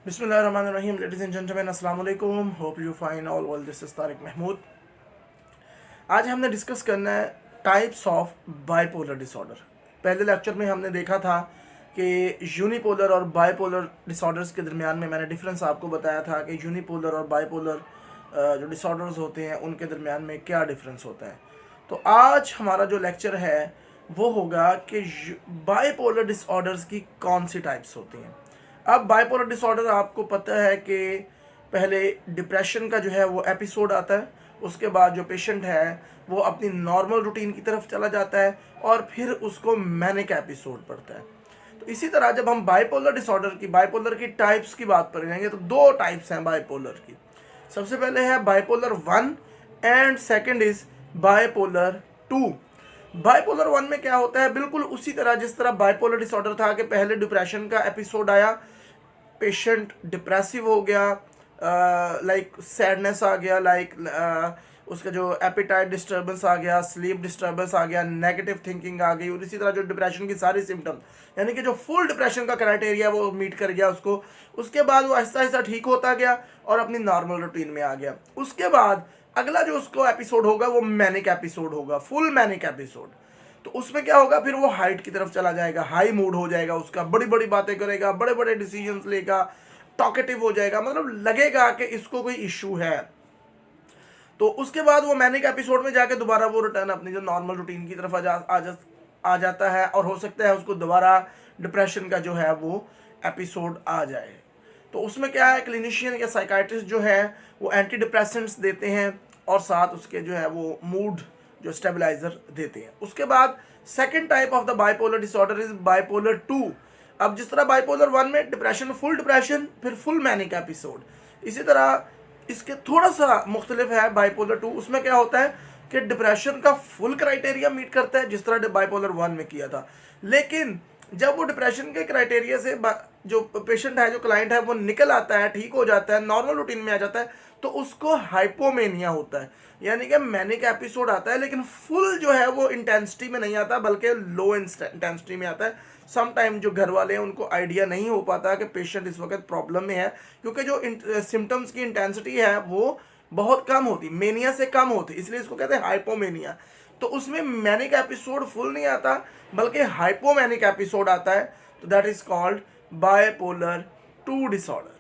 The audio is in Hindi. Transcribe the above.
बिस्मिल्लाहिर्रहमानिर्रहीम। लेडीज़ एंड जेंटलमैन, अस्सलाम वालेकुम। Hope you fine all well. This is Tariq Mahmood. आज हमने डिस्कस करना है टाइप्स ऑफ बाइपोलर डिसऑर्डर। पहले लेक्चर में हमने देखा था कि यूनिपोलर और बाइपोलर डिसऑर्डर्स के दरमियान में मैंने डिफरेंस आपको बताया था कि यूनिपोलर और बाइपोलर जो डिसऑर्डर्स होते हैं उनके दरमियान में क्या डिफरेंस होता है। तो आज हमारा जो लेक्चर है वो होगा कि बाइपोलर डिसऑर्डर्स की कौन सी टाइप्स होती हैं। अब बाइपोलर डिसऑर्डर आपको पता है कि पहले डिप्रेशन का जो है वो एपिसोड आता है, उसके बाद जो पेशेंट है वो अपनी नॉर्मल रूटीन की तरफ चला जाता है और फिर उसको मैनिक एपिसोड पड़ता है। तो इसी तरह जब हम बाइपोलर की टाइप्स की बात करेंगे तो दो टाइप्स हैं बाइपोलर की। सबसे पहले है bipolar 1 and second is bipolar 2। Bipolar 1 में क्या होता है, बिल्कुल उसी तरह जिस तरह बाइपोलर डिसऑर्डर था कि पहले डिप्रेशन का एपिसोड आया, पेशेंट डिप्रेसिव हो गया, लाइक सैडनेस आ गया, उसका जो एपिटाइट डिस्टर्बेंस आ गया, स्लीप डिस्टर्बेंस आ गया, नेगेटिव थिंकिंग आ गई, और इसी तरह जो डिप्रेशन की सारी सिम्टम यानी कि जो फुल डिप्रेशन का क्राइटेरिया वो मीट कर गया उसको। उसके बाद वो आहिस्ता आहिस्ता ठीक होता गया और अपनी नॉर्मल रूटीन में आ गया। उसके बाद अगला जो उसको एपिसोड होगा वो मैनिक एपिसोड होगा, फुल मैनिक एपिसोड। तो उसमें क्या होगा, फिर वो हाइट की तरफ चला जाएगा, हाई मूड हो जाएगा उसका, बड़ी बड़ी बातें करेगा, बड़े बड़े डिसीजंस लेगा, टॉकेटिव हो जाएगा, मतलब लगेगा कि इसको कोई इशू है। तो उसके बाद वो मैनिक एपिसोड में जाके दोबारा वो रिटर्न अपनी जो नॉर्मल रूटीन की तरफ आ जाता है, और हो सकता है उसको दोबारा डिप्रेशन का जो है वो एपिसोड आ जाए। तो उसमें क्या है, क्लिनिशियन या साइकाइट्रिस्ट जो है वो एंटी डिप्रेसेंट्स देते हैं और साथ उसके जो है वो मूड जो स्टेबलाइजर देते हैं। उसके बाद second type of the bipolar disorder is bipolar 2। अब जिस तरह बाइपोलर 1 में डिप्रेशन, फुल डिप्रेशन, फिर फुल मैनिक एपिसोड, इसी तरह इसके थोड़ा सा मुख्तलिफ है बाइपोलर 2। उसमें क्या होता है कि डिप्रेशन का फुल क्राइटेरिया मीट करता है जिस तरह बाइपोलर 1 में किया था, लेकिन जब वो डिप्रेशन के क्राइटेरिया से जो पेशेंट है, जो क्लाइंट है, वो निकल आता है, ठीक हो जाता है, नॉर्मल रूटीन में आ जाता है, तो उसको हाइपोमेनिया होता है, यानी कि मैनिक एपिसोड आता है लेकिन फुल जो है वो इंटेंसिटी में नहीं आता बल्कि लो इंटेंसिटी में आता है। सम टाइम जो घर वाले हैं उनको आइडिया नहीं हो पाता कि पेशेंट इस वक्त प्रॉब्लम में है, क्योंकि जो सिम्टम्स की इंटेंसिटी है वो बहुत कम होती, मेनिया से कम होती, इसलिए इसको कहते हैं हाइपोमेनिया। तो उसमें मैनिक एपिसोड फुल नहीं आता बल्कि हाइपोमैनिक एपिसोड आता है, तो that is called bipolar 2 disorder.